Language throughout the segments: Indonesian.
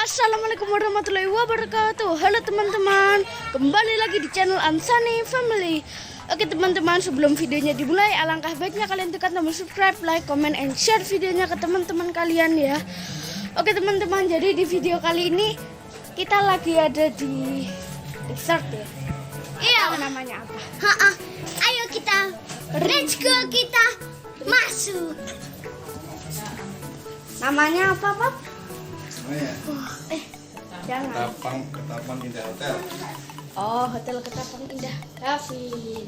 Assalamualaikum warahmatullahi wabarakatuh. Halo teman-teman, kembali lagi di channel Ansani Family. Oke teman-teman, sebelum videonya dimulai, alangkah baiknya kalian tekan tombol subscribe, like, comment, and share videonya ke teman-teman kalian ya. Oke teman-teman, jadi di video kali ini kita lagi ada di resort ya. Iya. Namanya apa? Ayo kita, let's go, kita masuk. Namanya apa, Pap? Jangan. Ketapang Indah Hotel. Oh, Hotel Ketapang Indah Gavin.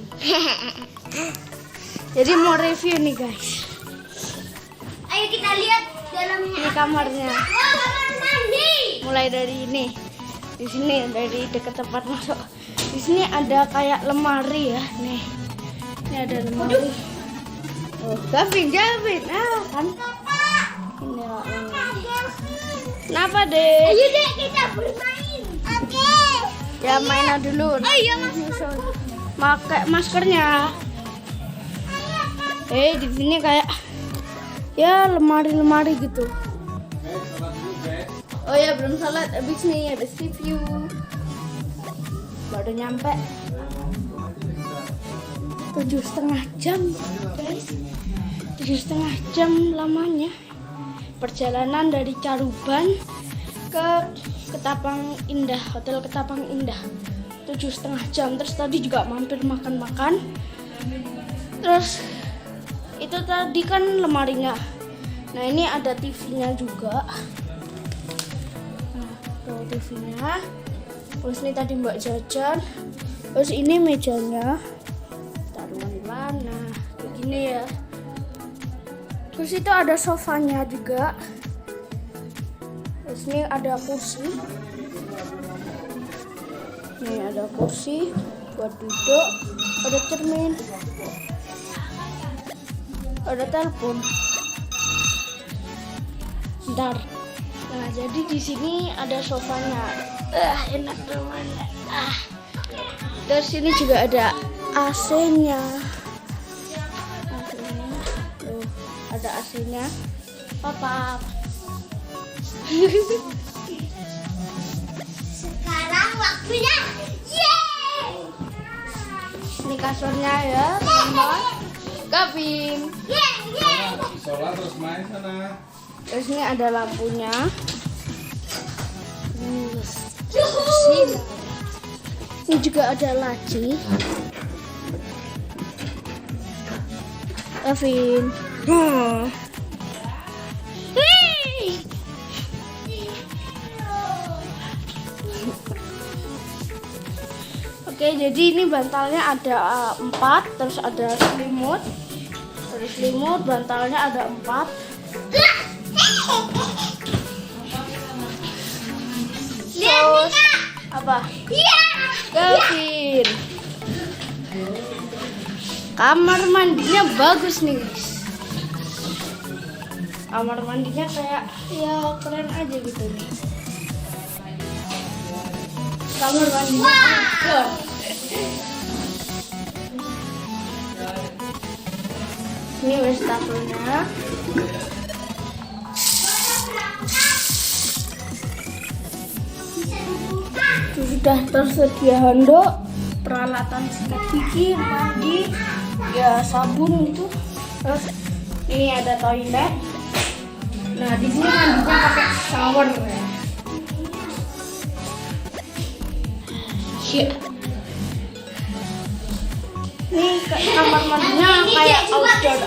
Jadi mau review nih guys. Ayo kita lihat dalamnya. Ini kamarnya. Wah, kamar mandi. Mulai dari ini. Di sini dari dekat tempat masuk. Di sini ada kayak lemari ya. Nih. Ini ada lemari. Oh, Gavin. Ah, kan. Ini lah. Kenapa, Dek? Ayo deh kita bermain. Oke. Ya mainan dulu. Ayo masuk. Pakai maskernya. Di sini kayak ya lemari gitu. Oh ya belum salat, abis nih ada review. Baru nyampe 7,5 jam guys. 7,5 jam lamanya perjalanan dari Caruban ke Ketapang Indah, Hotel Ketapang Indah. 7,5 jam. Terus tadi juga mampir makan-makan. Terus itu tadi kan lemarinya. Nah ini ada TV-nya juga. Nah, tuh TV-nya. Terus ini tadi mbak jajan. Terus ini mejanya. Taruhan di mana? Begini ya. Terus itu ada sofanya juga. Terus ini ada kursi. Nih ada kursi buat duduk. Ada cermin. Ada telepon. Bentar. Nah, jadi di sini ada sofanya. Enak teman. Terus sini juga ada AC-nya. Ada AC-nya. Papa. Sekarang waktunya. Yeay. Ini kasurnya ya, teman. Gavin. Yeay. Sholat terus main sana. Terus ini ada lampunya. Sini. Ini juga ada laci. Gavin. Oke, jadi ini bantalnya ada 4, terus ada selimut. Terus selimut, bantalnya ada 4. Terus apa? Gavin. Kamar mandinya bagus nih guys. Kamar mandinya kayak ya keren aja gitu nih. Kamar mandinya keren. Ini wastafelnya. Sudah tersedia handuk, peralatan sikat gigi, mandi, ya sabun itu. Terus ini ada toilet. Nah di sini mandinya pakai shower ya. Ini kamar mandinya kayak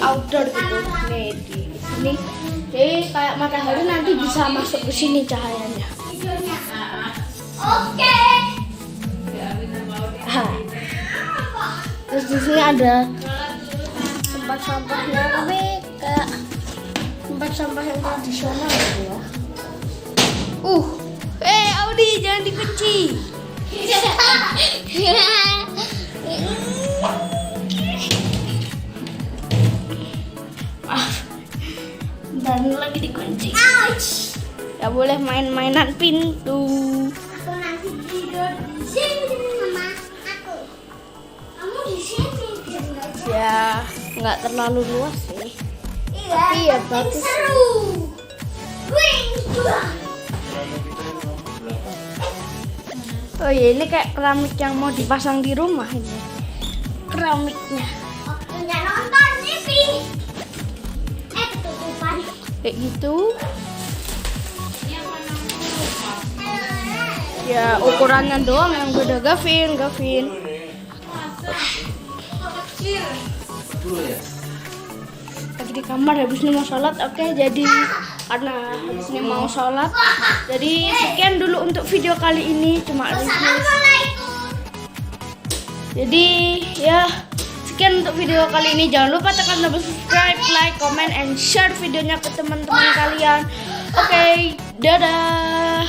outdoor gitu. Nih di sini. Jadi kayak matahari nanti bisa masuk ke sini cahayanya. Oke. Terus di sini ada tempat sampahnya, tapi kayak tempat sampah yang tradisional gitu ya. Audi jangan dikunci. Dan lagi dikunci. Ouch. Gak boleh main-mainan pintu. Aku nanti tidur di sini, Mama. Aku. Kamu di sini biar nggak Ya nggak terlalu luas sih. Iya. Tapi ya tapi bagus. seru. Wing. Oh iya, ini kayak keramik yang mau dipasang di rumah ini. Keramiknya. Waktunya nonton TV. Ketutupan. Kayak gitu. Ya ukurannya doang yang beda. Gavin. Lagi di kamar habis ini mau sholat. Oke, jadi karena habis ini mau sholat, jadi sekian dulu untuk video kali ini, cuma review. Jadi ya sekian untuk video kali ini. Jangan lupa tekan tombol subscribe, like, comment, and share videonya ke teman-teman kalian. Oke, dadah.